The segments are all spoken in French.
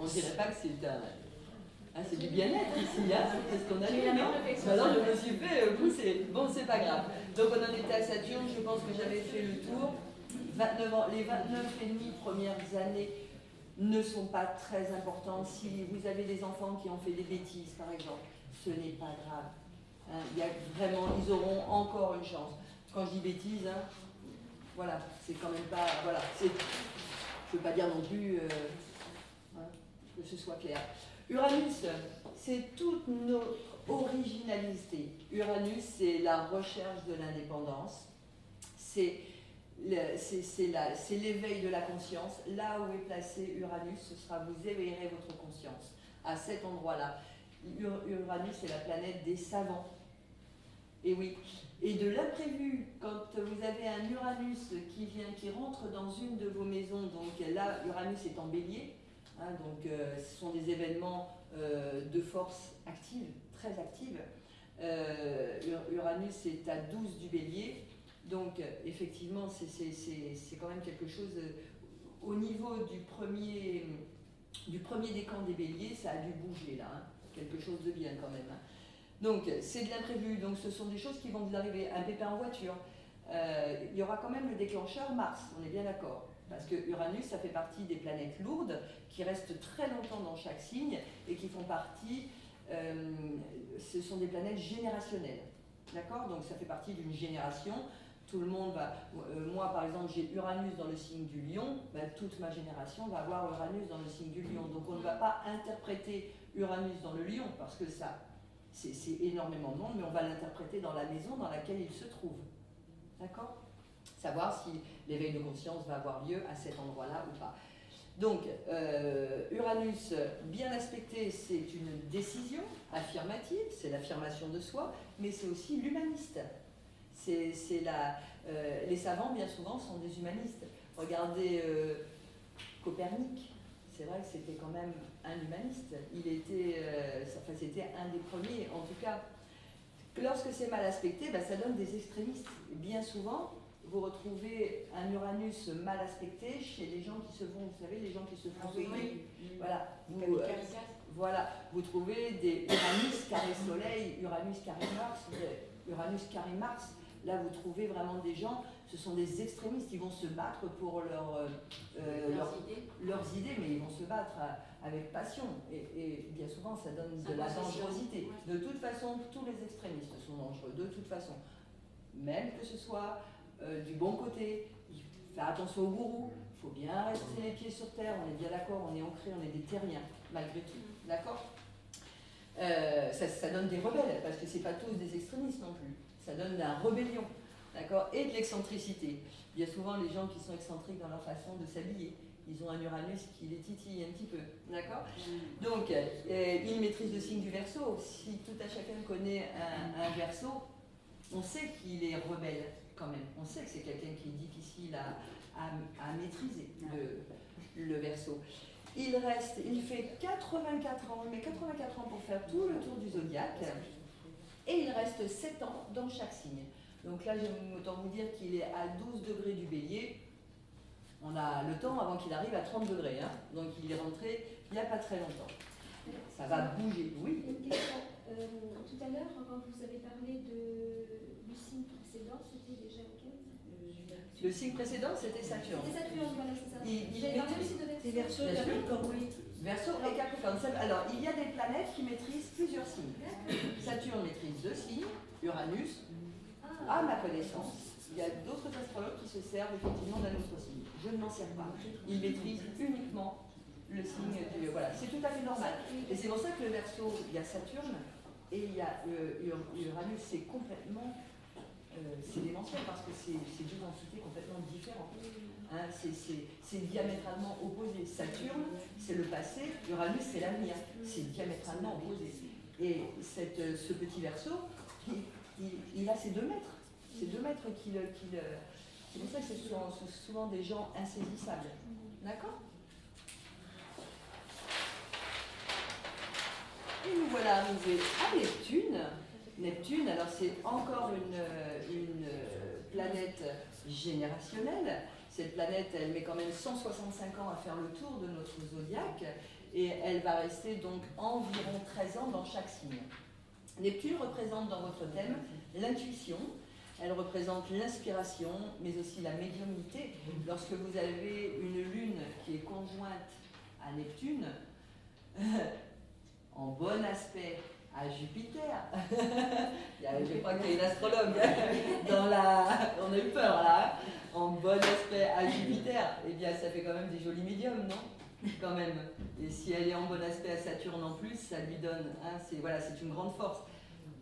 dirait pas que c'est un... Ah, c'est du bien-être ici, hein, c'est ce qu'on a vu, non? réflexion. Alors je me suis fait pousser. Bon, c'est pas grave. Donc on en était à Saturne, je pense que j'avais fait le tour. 29 ans, les 29 et demi premières années ne sont pas très importantes. Si vous avez des enfants qui ont fait des bêtises, par exemple, ce n'est pas grave. Hein, il y a vraiment, ils auront encore une chance. Quand je dis bêtises, hein, voilà, c'est quand même pas, voilà, je ne veux pas dire non plus hein, que ce soit clair. Uranus, c'est toute notre originalité. Uranus, c'est la recherche de l'indépendance, c'est l'éveil de la conscience. Là où est placé Uranus, ce sera vous éveillerez votre conscience. À cet endroit-là, Uranus, c'est la planète des savants. Et oui, et de l'imprévu, quand vous avez un Uranus qui rentre dans une de vos maisons, donc là, Uranus est en bélier, hein, donc ce sont des événements de force active, très active. Uranus est à 12 du bélier, donc effectivement, c'est quand même quelque chose, au niveau du premier décan des béliers, ça a dû bouger là, hein, quelque chose de bien quand même. Hein. Donc, c'est de l'imprévu, donc ce sont des choses qui vont vous arriver. Un pépin en voiture, il y aura quand même le déclencheur Mars, on est bien d'accord. Parce que Uranus, ça fait partie des planètes lourdes qui restent très longtemps dans chaque signe et qui font partie, ce sont des planètes générationnelles. D'accord? Donc, ça fait partie d'une génération. Tout le monde va. Moi, par exemple, j'ai Uranus dans le signe du lion, ben, toute ma génération va avoir Uranus dans le signe du lion. Donc, on ne va pas interpréter Uranus dans le lion parce que ça. C'est énormément de monde, mais on va l'interpréter dans la maison dans laquelle il se trouve. D'accord? Savoir si l'éveil de conscience va avoir lieu à cet endroit-là ou pas. Donc, Uranus, bien aspecté, c'est une décision affirmative, c'est l'affirmation de soi, mais c'est aussi l'humaniste. Les savants, bien souvent, sont des humanistes. Regardez Copernic. C'est vrai que c'était quand même un humaniste. Il était, c'était un des premiers, en tout cas. Lorsque c'est mal aspecté, ben, ça donne des extrémistes. Bien souvent, vous retrouvez un Uranus mal aspecté chez les gens qui se font, vous savez, les gens qui se font souhaiter. Voilà. Voilà. Vous trouvez des Uranus carré Soleil, Uranus carré Mars, Uranus carré Mars. Là, vous trouvez vraiment des gens, ce sont des extrémistes, ils vont se battre pour leurs idées, mais ils vont se battre avec passion. Et bien souvent, ça donne de la dangerosité. De toute façon, tous les extrémistes sont dangereux, de toute façon. Même que ce soit du bon côté, faire attention aux gourous, il faut bien rester les pieds sur terre, on est bien d'accord, on est ancrés, on est des terriens, malgré tout. D'accord? Ça donne des rebelles, parce que ce n'est pas tous des extrémistes non plus. Ça donne de la rébellion, d'accord, et de l'excentricité. Il y a souvent les gens qui sont excentriques dans leur façon de s'habiller. Ils ont un Uranus qui les titille un petit peu, d'accord. Donc, ils maîtrisent le signe du Verseau. Si tout à chacun connaît un Verseau, on sait qu'il est rebelle quand même. On sait que c'est quelqu'un qui est difficile à maîtriser, le Verseau. Il fait 84 ans, il met 84 ans pour faire tout le tour du zodiaque. Et il reste 7 ans dans chaque signe. Donc là, j'aime autant vous dire qu'il est à 12 degrés du bélier. On a le temps avant qu'il arrive à 30 degrés. Hein. Donc il est rentré il n'y a pas très longtemps. Ça va bouger. Oui. Une question. Tout à l'heure, quand vous avez parlé du signe précédent, c'était déjà lequel? Le signe précédent, c'était Saturne. C'était Saturne, voilà, c'est ça. J'ai parlé aussi de C'est Verseau et Capricorne, oui. Verseau et Capricorne. Alors, il y a des planètes qui maîtrisent plusieurs signes. Saturne maîtrise 2 signes, Uranus, à ma connaissance. Il y a d'autres astrologues qui se servent effectivement d'un autre signe. Je ne m'en sers pas. Ils maîtrisent uniquement le signe du... Voilà, c'est tout à fait normal. Et c'est pour ça que le Verseau, il y a Saturne et il y a Uranus, c'est complètement... c'est démentiel parce que c'est deux entités complètement différentes. Hein, c'est diamétralement opposé. Saturne, c'est le passé, Uranus, c'est l'avenir. C'est diamétralement opposé. Et ce petit Verseau, il a ces 2 mètres. C'est 2 mètres c'est pour ça que c'est souvent des gens insaisissables. D'accord? Et nous voilà arrivés à Neptune. Neptune, alors c'est encore une planète générationnelle. Cette planète, elle met quand même 165 ans à faire le tour de notre zodiaque. et elle va rester donc environ 13 ans dans chaque signe. Neptune représente dans votre thème l'intuition, elle représente l'inspiration, mais aussi la médiumnité. Lorsque vous avez une lune qui est conjointe à Neptune, en bon aspect à Jupiter, je crois qu'il y a une astrologue on a eu peur là, en bon aspect à Jupiter, eh bien ça fait quand même des jolis médiums, non? Quand même. Et si elle est en bon aspect à Saturne en plus, ça lui donne, c'est une grande force.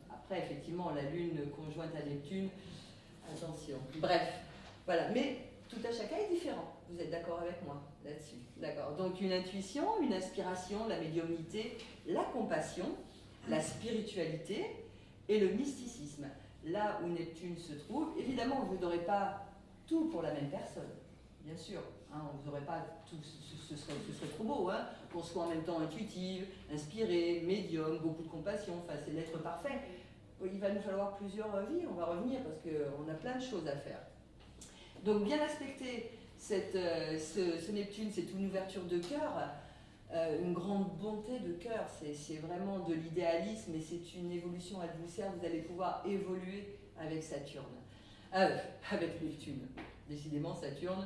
Après, effectivement, la Lune conjointe à Neptune, attention. Bref, voilà. Mais tout à chacun est différent. Vous êtes d'accord avec moi là-dessus? D'accord. Donc une intuition, une inspiration, la médiumnité, la compassion, la spiritualité et le mysticisme. Là où Neptune se trouve, évidemment, vous n'aurez pas tout pour la même personne, bien sûr. Vous n'aurez pas tout, ce serait trop beau, qu'on soit en même temps intuitive, inspirée, médium, beaucoup de compassion, c'est l'être parfait. Il va nous falloir plusieurs vies, on va revenir parce qu'on a plein de choses à faire. Donc bien aspecter ce Neptune, c'est une ouverture de cœur, une grande bonté de cœur, c'est vraiment de l'idéalisme et c'est une évolution adversaire, vous allez pouvoir évoluer avec Saturne, avec Neptune. Décidément Saturne,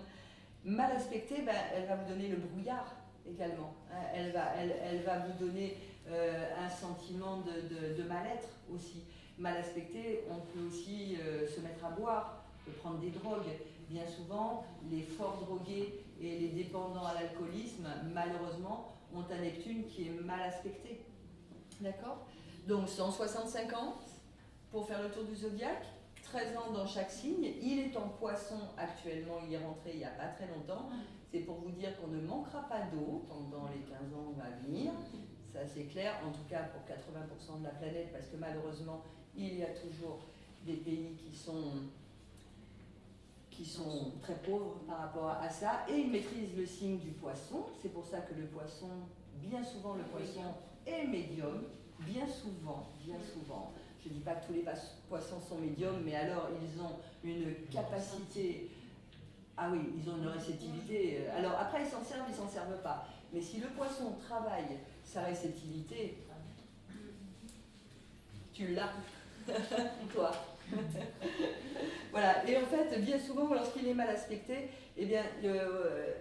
mal aspectée, elle va vous donner le brouillard également, elle va vous donner un sentiment de mal-être aussi. Mal aspecté, on peut aussi se mettre à boire, prendre des drogues. Bien souvent, les forts drogués et les dépendants à l'alcoolisme, malheureusement, ont un Neptune qui est mal aspecté. D'accord? Donc 165 ans pour faire le tour du zodiaque, 13 ans dans chaque signe. Il est en Poisson actuellement, il est rentré il n'y a pas très longtemps. C'est pour vous dire qu'on ne manquera pas d'eau pendant les 15 ans à venir. Ça c'est clair, en tout cas pour 80% de la planète, parce que malheureusement, il y a toujours des pays qui sont très pauvres par rapport à ça, et ils maîtrisent le signe du Poisson. C'est pour ça que le Poisson, bien souvent le Poisson est médium, bien souvent. Je ne dis pas que tous les poissons sont médiums, mais alors ils ont une capacité, ils ont une réceptivité. Alors après ils s'en servent pas. Mais si le Poisson travaille sa réceptivité, tu l'as, toi. Voilà, et en fait, bien souvent, lorsqu'il est mal aspecté, eh bien,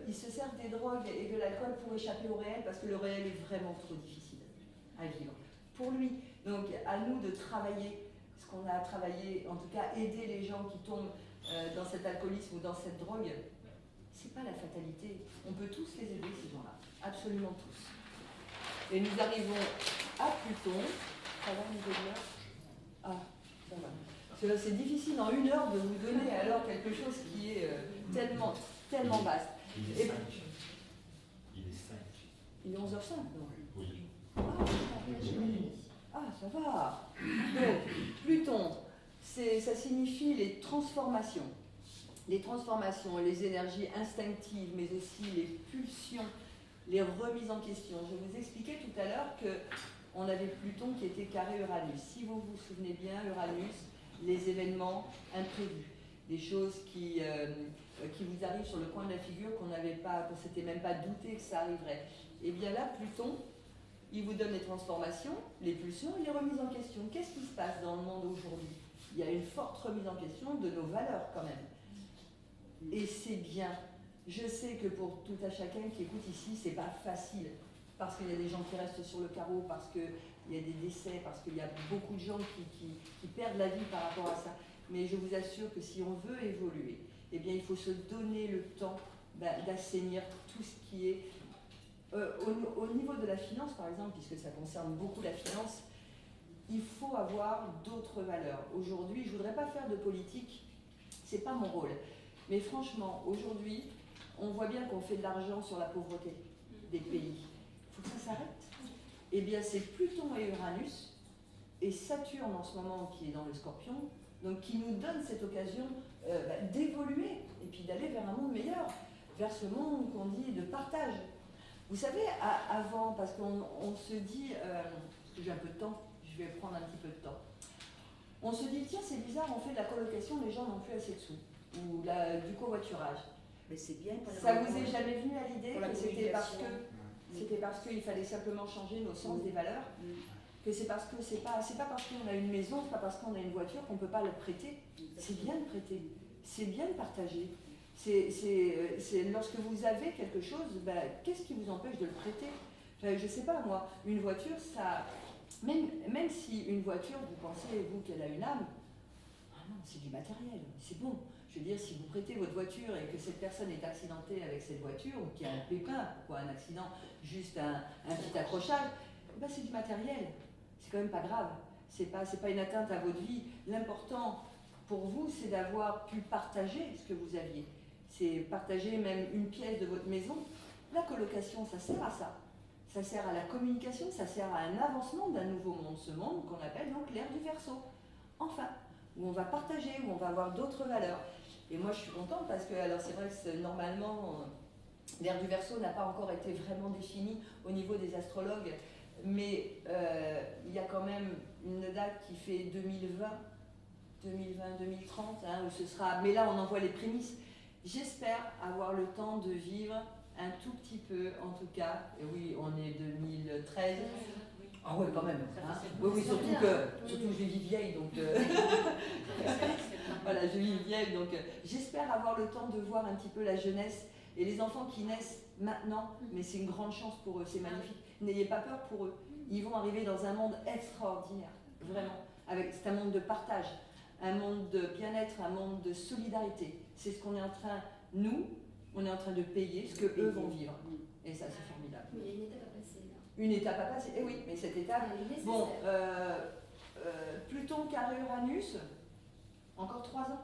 il se sert des drogues et de l'alcool pour échapper au réel, parce que le réel est vraiment trop difficile à vivre pour lui. Donc, à nous de travailler ce qu'on a travaillé, en tout cas, aider les gens qui tombent dans cet alcoolisme ou dans cette drogue. C'est pas la fatalité. On peut tous les aider, ces gens-là, absolument tous. Et nous arrivons à Pluton. Ça va, nous dire? Ça va. C'est difficile en 1 heure de vous donner alors quelque chose qui est tellement vaste. Il est 5. Il est 5. Il est 11h05, non? Oui. Ça va. Donc, Pluton, ça signifie les transformations. Les transformations, les énergies instinctives, mais aussi les pulsions, les remises en question. Je vous expliquais tout à l'heure qu'on avait Pluton qui était carré Uranus. Si vous vous souvenez bien, Uranus, les événements imprévus, des choses qui vous arrivent sur le coin de la figure qu'on s'était même pas douté que ça arriverait. Et bien là, Pluton, il vous donne les transformations, les pulsions et les remises en question. Qu'est-ce qui se passe dans le monde aujourd'hui? Il y a une forte remise en question de nos valeurs quand même. Et c'est bien. Je sais que pour tout à chacun qui écoute ici, c'est pas facile, parce qu'il y a des gens qui restent sur le carreau, parce qu'il y a des décès, parce qu'il y a beaucoup de gens qui perdent la vie par rapport à ça. Mais je vous assure que si on veut évoluer, eh bien il faut se donner le temps d'assainir tout ce qui est... au niveau de la finance, par exemple, puisque ça concerne beaucoup la finance, il faut avoir d'autres valeurs. Aujourd'hui, je ne voudrais pas faire de politique, c'est pas mon rôle. Mais franchement, aujourd'hui, on voit bien qu'on fait de l'argent sur la pauvreté des pays. Il faut que ça s'arrête. Eh bien, c'est Pluton et Uranus, et Saturne en ce moment qui est dans le Scorpion, donc qui nous donne cette occasion d'évoluer et puis d'aller vers un monde meilleur, vers ce monde qu'on dit de partage. Vous savez, avant, parce qu'on se dit, parce que j'ai un peu de temps, je vais prendre un petit peu de temps, on se dit, tiens, c'est bizarre, on fait de la colocation, les gens n'ont plus assez de sous, ou du covoiturage. Mais c'est bien. Ça vous est jamais venu à l'idée que c'était parce que C'était parce qu'il fallait simplement changer nos sens des valeurs. Que c'est parce que c'est pas parce qu'on a une maison, c'est pas parce qu'on a une voiture qu'on ne peut pas le prêter. C'est bien de prêter, c'est bien de partager. C'est lorsque vous avez quelque chose, ben, qu'est-ce qui vous empêche de le prêter? Je sais pas moi, une voiture, ça, même si une voiture, vous pensez vous qu'elle a une âme, ah non, c'est du matériel, c'est bon. Je veux dire, si vous prêtez votre voiture et que cette personne est accidentée avec cette voiture ou qu'il y a un pépin, pourquoi un accident, juste un petit accrochage, ben c'est du matériel. C'est quand même pas grave. C'est pas une atteinte à votre vie. L'important pour vous, c'est d'avoir pu partager ce que vous aviez. C'est partager même une pièce de votre maison. La colocation, ça sert à ça. Ça sert à la communication, ça sert à un avancement d'un nouveau monde. Ce monde qu'on appelle donc l'ère du Verseau. Enfin, où on va partager, où on va avoir d'autres valeurs. Et moi, je suis contente parce que, alors c'est vrai que normalement, l'ère du Verseau n'a pas encore été vraiment définie au niveau des astrologues. Mais il y a quand même une date qui fait 2020, 2030, hein, où ce sera. Mais là, on envoie les prémices. J'espère avoir le temps de vivre un tout petit peu, en tout cas. Et oui, on est 2013. Ah ouais, quand même. Hein. Oui, surtout que je vis vieille, donc. Voilà, je vis vieille, donc j'espère avoir le temps de voir un petit peu la jeunesse et les enfants qui naissent maintenant. Mais c'est une grande chance pour eux, c'est magnifique. N'ayez pas peur pour eux. Ils vont arriver dans un monde extraordinaire, vraiment. C'est un monde de partage, un monde de bien-être, un monde de solidarité. C'est ce qu'on est en train, on est en train de payer ce que eux vont vivre. Et ça, c'est formidable. Mais il y a une étape à passer là. Une étape à passer, eh oui, mais cette étape, bon, Pluton carré Uranus, encore 3 ans.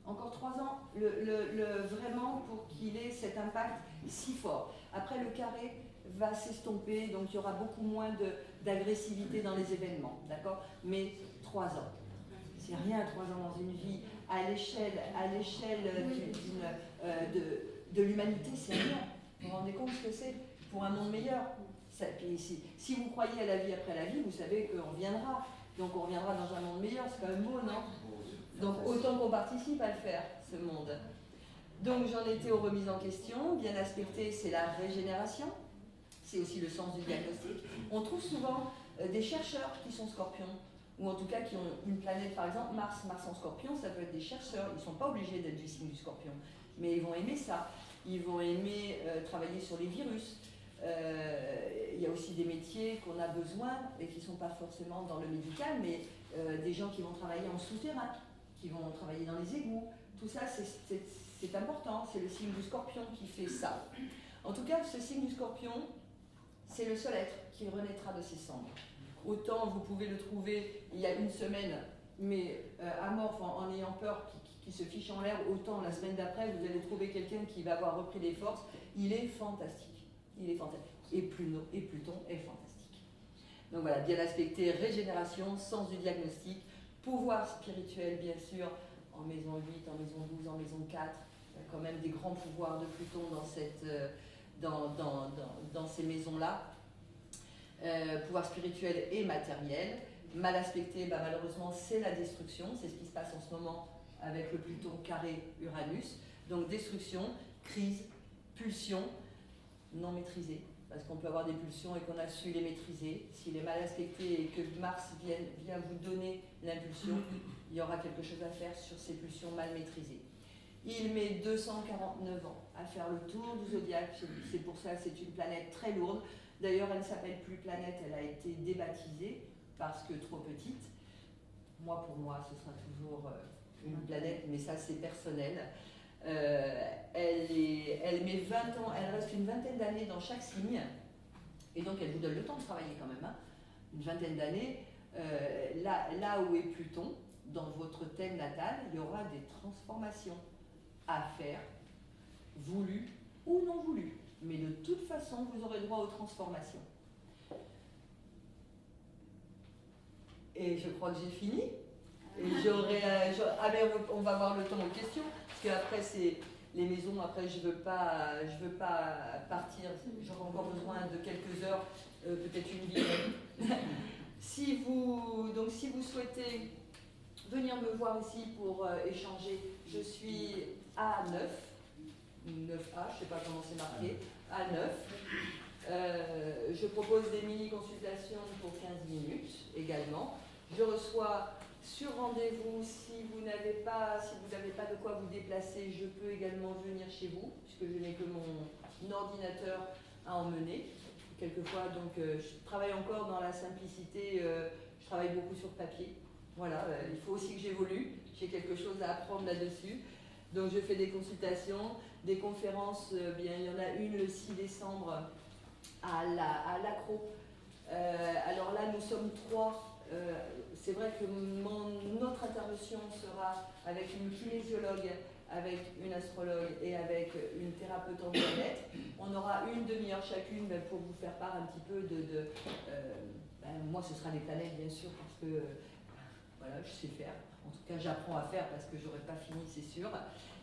Encore 3 ans, vraiment pour qu'il ait cet impact si fort. Après, le carré va s'estomper, donc il y aura beaucoup moins d'agressivité dans les événements, d'accord? Mais 3 ans, c'est rien 3 ans dans une vie. À l'échelle de l'humanité, c'est rien. Vous vous rendez compte ce que c'est pour un monde meilleur? Si vous croyez à la vie après la vie, vous savez qu'on viendra. Donc on reviendra dans un monde meilleur, c'est quand même beau, non? Donc autant qu'on participe à le faire, ce monde. Donc j'en étais aux remises en question. Bien aspecté, c'est la régénération. C'est aussi le sens du diagnostic. On trouve souvent des chercheurs qui sont scorpions, ou en tout cas qui ont une planète, par exemple Mars en scorpion, ça peut être des chercheurs. Ils ne sont pas obligés d'être du signe du scorpion, mais ils vont aimer ça. Ils vont aimer travailler sur les virus. Il y a aussi des métiers qu'on a besoin et qui ne sont pas forcément dans le médical, mais des gens qui vont travailler en souterrain, qui vont travailler dans les égouts. Tout ça, c'est important. C'est le signe du scorpion qui fait ça. En tout cas, ce signe du scorpion, c'est le seul être qui renaîtra de ses cendres. Autant vous pouvez le trouver il y a une semaine, mais amorphe, en ayant peur, qui se fiche en l'air, autant la semaine d'après, vous allez trouver quelqu'un qui va avoir repris des forces. Il est fantastique. Il est fantastique. Et Pluton est fantastique. Donc voilà, bien aspecté, régénération, sens du diagnostic, pouvoir spirituel, bien sûr, en maison 8, en maison 12, en maison 4. Il y a quand même des grands pouvoirs de Pluton dans ces maisons-là. Pouvoir spirituel et matériel. Mal aspecté, malheureusement, c'est la destruction. C'est ce qui se passe en ce moment avec le Pluton carré Uranus. Donc destruction, crise, pulsion non maîtrisée. Parce qu'on peut avoir des pulsions et qu'on a su les maîtriser. S'il est mal aspecté et que Mars vient vous donner l'impulsion, il y aura quelque chose à faire sur ces pulsions mal maîtrisées. Il met 249 ans à faire le tour du zodiaque. C'est pour ça que c'est une planète très lourde. D'ailleurs, elle ne s'appelle plus planète, elle a été débaptisée parce que trop petite. Moi, pour moi, ce sera toujours une planète, mais ça, c'est personnel. Elle met 20 ans, elle reste une vingtaine d'années dans chaque signe, et donc elle vous donne le temps de travailler quand même, hein. Une vingtaine d'années. Là où est Pluton, dans votre thème natal, il y aura des transformations à faire, voulues ou non voulues. Mais de toute façon, vous aurez droit aux transformations. Et je crois que j'ai fini. Et on va avoir le temps aux questions, parce qu'après c'est les maisons, après je veux pas partir, j'aurai encore besoin de quelques heures, peut-être une vie. Si vous souhaitez venir me voir ici pour échanger, je suis A9, 9A, je ne sais pas comment c'est marqué, A9, Je propose des mini-consultations pour 15 minutes également. Je reçois sur rendez-vous, si vous n'avez pas de quoi vous déplacer, je peux également venir chez vous, puisque je n'ai que mon ordinateur à emmener. Quelquefois, donc, je travaille encore dans la simplicité, je travaille beaucoup sur papier. Voilà, il faut aussi que j'évolue, j'ai quelque chose à apprendre là-dessus. Donc je fais des consultations, des conférences, bien, il y en a une le 6 décembre à l'Accro. Alors là, nous sommes 3. C'est vrai que notre intervention sera avec une kinésiologue, avec une astrologue et avec une thérapeute en bien-être. On aura une demi-heure chacune pour vous faire part un petit peu de moi, ce sera des planètes, bien sûr, parce que voilà, je sais faire. En tout cas, j'apprends à faire parce que je n'aurai pas fini, c'est sûr.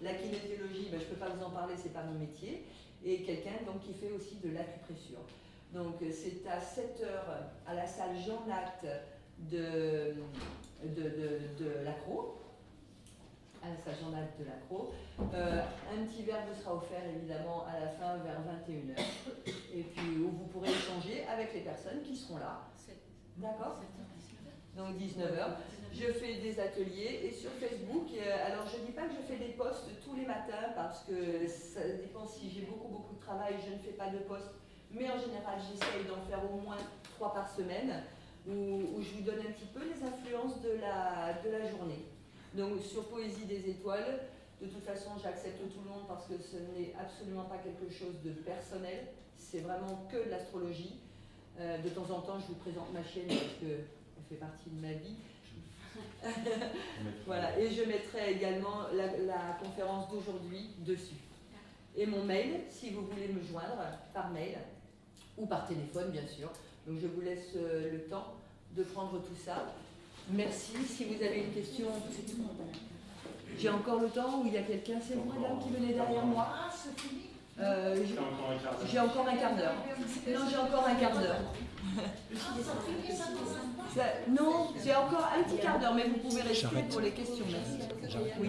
La kinésiologie, je ne peux pas vous en parler, ce n'est pas mon métier. Et quelqu'un donc, qui fait aussi de l'acupressure. Donc, c'est à 7h à la salle Jean Lact de l'Accro. À la salle Jean Lact de l'Accro. Un petit verre vous sera offert évidemment à la fin vers 21h. Et puis, où vous pourrez échanger avec les personnes qui seront là. D'accord ? Donc 19h. Je fais des ateliers et sur Facebook, alors je ne dis pas que je fais des posts tous les matins parce que ça dépend si j'ai beaucoup de travail, je ne fais pas de posts, mais en général j'essaye d'en faire au moins 3 par semaine où je vous donne un petit peu les influences de la journée. Donc sur Poésie des étoiles, de toute façon j'accepte tout le monde parce que ce n'est absolument pas quelque chose de personnel, c'est vraiment que de l'astrologie. De temps en temps je vous présente ma chaîne parce que fait partie de ma vie. Voilà, et je mettrai également la conférence d'aujourd'hui dessus. Et mon mail, si vous voulez me joindre par mail ou par téléphone, bien sûr. Donc je vous laisse le temps de prendre tout ça. Merci. Si vous avez une question, j'ai encore le temps ou il y a quelqu'un, c'est vous madame qui venez derrière moi. J'ai encore un quart d'heure. Non, j'ai encore un quart d'heure. Non, j'ai encore un petit quart d'heure, mais vous pouvez rester pour les questions. Merci. Oui.